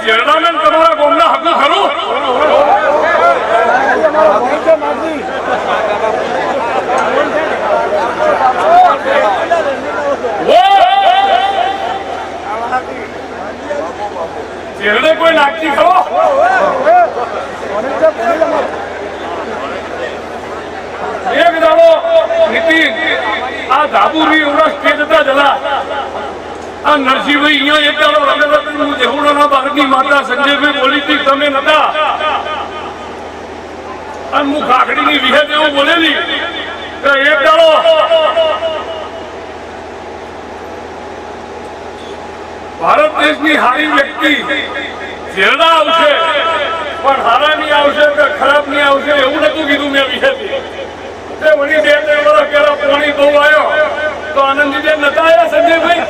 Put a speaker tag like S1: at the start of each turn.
S1: જેરડાને તમારા ગામના હકું ખરું? જેરડે કોઈ નાખતી ખરો? એક દાડો નીતિન આ ધાબુરી ઉરસ સ્ટેજ હતા જલા આ નરસિંહભાઈ અહીંયા એક દાડો રંગરત્ન દેહુડાના બાળકની માતા સંજયભાઈ બોલી હતી તમે નતા અને હું કાકડીની વિહે એવું બોલેલી કે એક દાડો ભારત દેશની હારી વ્યક્તિ જેરડા આવશે પણ હારા નહીં આવશે કે ખરાબ નહીં આવશે એવું નતું કીધું મેં વિહેથી વળી 2-3 વર્ષ પહેલા પાણી બહુ આવ્યો તો આનંદીબેન નતા આવ્યા સંજયભાઈ